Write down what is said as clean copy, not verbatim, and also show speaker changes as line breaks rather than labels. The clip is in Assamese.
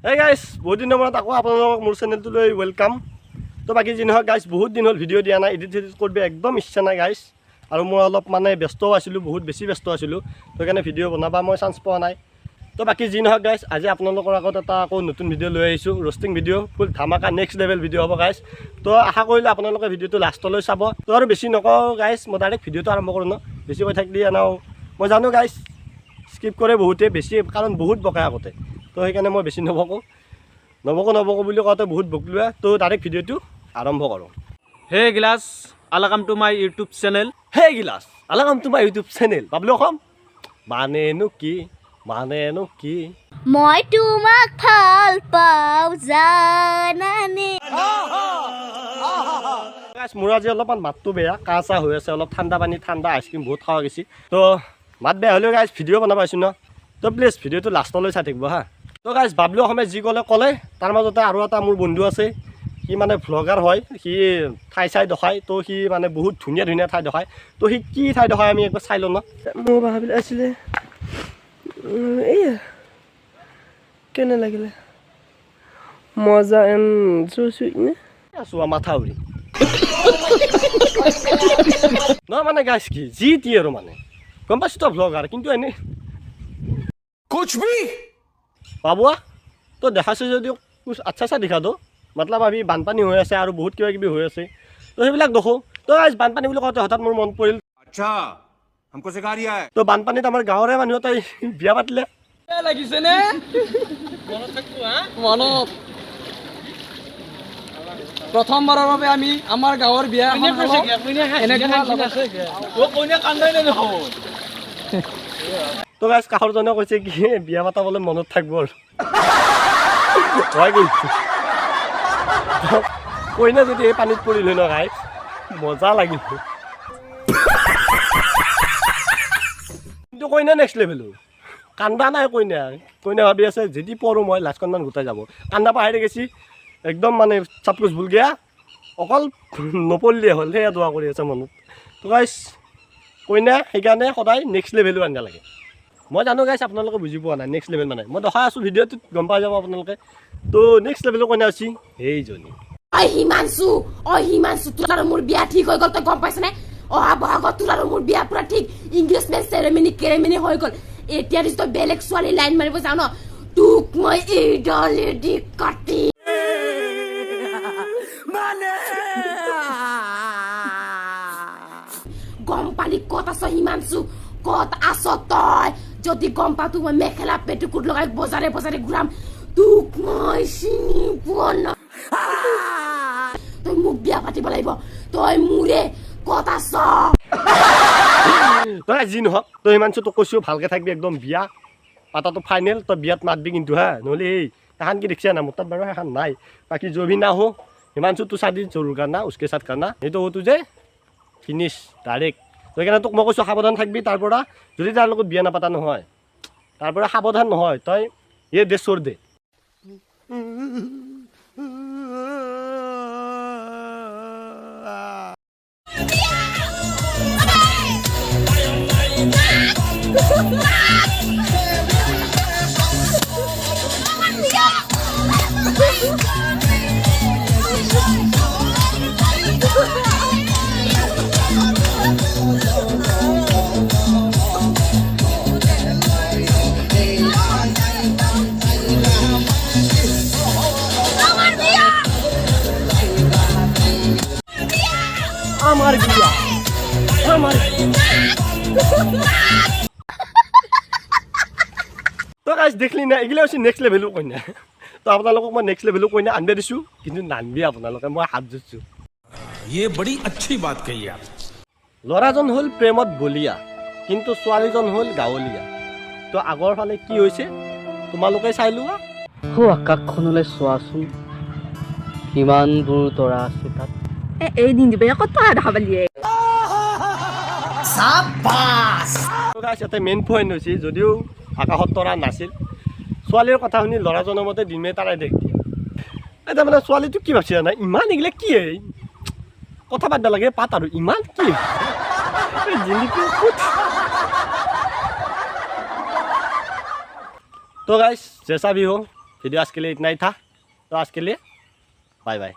Hey guys, বহুত দিনৰ মূৰত আকৌ আপোনালোকক মোৰ চেনেলটোলৈ ওয়েলকাম। তো বাকি যি নহওক গাইজ বহুত দিন হ'ল ভিডিঅ' দিয়া নাই, এডিট কৰিব একদম ইচ্ছা নাই গাইজ। আৰু মই অলপ মানে ব্যস্ত আছিলোঁ, বহুত বেছি ব্যস্ত আছিলোঁ, তো সেইকাৰণে ভিডিঅ' বনাবা মই চান্স পোৱা নাই। তো বাকি যি নহওক গাইজ, আজি আপোনালোকৰ আগত এটা আকৌ নতুন ভিডিঅ' লৈ আহিছোঁ, ৰ'ষ্টিং ভিডিঅ' ফুল ধামাকা নেক্সট লেভেল ভিডিঅ' হ'ব গাইজ। তো আশা কৰিলোঁ আপোনালোকে ভিডিঅ'টো লাষ্টলৈ চাব। তো আৰু বেছি নকওঁ গাইজ, মই ডাইৰেক্ট ভিডিঅ'টো আৰম্ভ কৰোঁ ন, বেছি কৈ থাকিলে আনাও মই জানো গাইজ স্কিপ কৰে বহুতে বেছি, কাৰণ বহুত বকাই আগতে, তো সেইকাৰণে মই বেছি নবকোঁ বুলি কওঁতে বহুত বকলোৱে। তো ডাইৰেক্ট ভিডিঅ'টো আৰম্ভ কৰোঁ।
Hey Gilas, welcome to my YouTube channel.
হে গিলাছ আলাকাম তোমাৰ ইউটিউব চেনেল বাবলু অসম মানেনো কি
মই তোমাক ভাল পাওঁ জানানে।
মোৰ আজি অলপমান মাতটো বেয়া, কাহ চাহ হৈ আছে, অলপ ঠাণ্ডা পানী ঠাণ্ডা আইচক্ৰীম বহুত খাৱা গৈছে, তো মাত বেয়া হ'লেও গাইজ ভিডিঅ' বনাব পাইছোঁ ন, তো প্লিজ ভিডিঅ'টো লাষ্টলৈ চাই থাকিব হা। তো গাইজ বাবলু অসমে যি ক'লে তাৰ মাজতে আৰু এটা মোৰ বন্ধু আছে, সি মানে ভ্লগাৰ হয়, সি ঠাই চাই দেখায়, তো সি মানে বহুত ধুনীয়া ঠাই দেখায়। তো সি কি ঠাই দেখায় আমি একবাৰ চাই লওঁ ন।
মোৰ ভাবিলে আছিলে এয়া কেনে লাগিলে মজা এন চুইনে
আছোঁ মাথা উৰি নহয় মানে গাইজ কি যি টি আৰু মানে গম পাইছোঁ তো ভ্লগাৰ, কিন্তু এনেই বাবুৱা তো দেখাইছোঁ যদিও আচ্ছা দেখা তো মতলব আমি বানপানী হৈ আছে আৰু বহুত কিবা কিবি হৈ আছে, তো সেইবিলাক দেখোঁ। তো গাইজ বানপানী বুলি কওঁতে হঠাৎ মোৰ মন পৰিল, তো বানপানীত আমাৰ গাঁৱৰে মানুহ এটাই বিয়া পাতিলে।
লাগিছে নে মনত প্ৰথমবাৰৰ বাবে আমি আমাৰ গাঁৱৰ বিয়া
তো গাইজ কাষৰজনে কৈছে কি বিয়া পাতাবলৈ মনত থাকিব আৰু হয় কিন্তু কইনা যদি এই পানীত পৰিলে ন গাইজ মজা লাগিব, কিন্তু কইনা নেক্সট লেভেলো কান্দা নাই। কইনা ভাবি আছে যদি পৰোঁ মই লাষ্টখনমান গোটাই যাব, কান্দা পাহৰি গেছি একদম মানে চাপকুচ ভুল গিয়া, অকল নপৰিলে হ'ল সেয়া দোৱা কৰি আছে মনত। তো গাইজ কইনা সেইকাৰণে সদায় নেক্সট লেভেলো আনিব লাগে। মই জানো গাইজ আপোনালোকে বুজি পোৱা নাই নেক্সট লেভেল মানে, মই দেখাই আছোঁ ভিডিঅ'টোত গম পাই যাব আপোনালোকে। তো নেক্সট লেভেলৰ কইনা আছে সেইজনী।
হিমাংশু তোৰ আৰু মোৰ বিয়া ঠিক হৈ গ'ল, তই গম পাইছনে? অহা বহাগত তোৰ আৰু মোৰ বিয়া পুৰা ঠিক, ইংগেজমেণ্ট চেৰেমনি হৈ গ'ল। এতিয়া তই বেলেগ ছোৱালী লাইন মাৰিব যাওঁ ন, তোক মই এইডালেদি কাটি গম পালি ক'ত আছ হিমাংশু, ক'ত আছ তই? যদি গম পাওঁ তোক মই মেখেলা পেটিকোট লগাই বজাৰে ঘূৰাম, তোক মই চিনি পোৱা নাই। তই মোক বিয়া পাতিব লাগিব, তই মোৰে ক'ত আছ?
তই যি নহওক তই ইমান তোক কৈছোঁ ভালকৈ থাকিবি, একদম বিয়া পাতাটো ফাইনেল, তই বিয়াত মাতবি কিন্তু হা, নহ'লে এই এখন কি দেখিছা না, মোৰ তাত বাৰু এখন নাই। বাকী जो भी ना हो হিমাংশু তো शादी जरूर करना, उसके साथ करना, সেইটো যে ফিনিছ ডাইৰেক্ট। তো সেইকাৰণে তোক মই কৈছোঁ সাৱধান থাকিবি তাৰ পৰা, যদি তাৰ লগত বিয়া নাপাতা নহয় তাৰ পৰা সাৱধান নহয় তই এই দেশ চোৰ দে। আমার বিয়া আমার তো গাইজ দেখলি না, এগুলো হৈছে নেক্সট লেভেলো কইনা। তো আপোনালোকক মই নেক্সট লেভেলো কইনা আনিব দিছোঁ, কিন্তু নানবি আপোনালোকে, মই হাত জোৰছোঁ।
ये बड़ी अच्छी बात कही आप।
ল'ৰাজন হ'ল প্ৰেমত বলীয়া, কিন্তু ছোৱালীজন হ'ল গাঁৱলীয়া। তো আগৰ ফালে কি হৈছে তোমালোকে চাই লোৱা।
আকাশখনলৈ চোৱাচোন, কিমানবোৰ তৰা আছে তাত।
এই দিন দিবে কত টাকা দেখা পালি
ইয়াতে মেইন পইণ্ট হৈছে, যদিও আকাশত তৰা নাছিল, ছোৱালীৰ কথা শুনি ল'ৰাজনৰ মতে দিমে তাৰাই দেখ দিয়ে। এতিয়া মানে ছোৱালীটো কি ভাবছে জানা, ইমান এইগিলা কি কথা পাতিব লাগে পাত আৰু ইমান কি तो गाइस जैसा भी हो वीडियो आज के लिए इतना ही था, तो आज के लिए बाय बाय।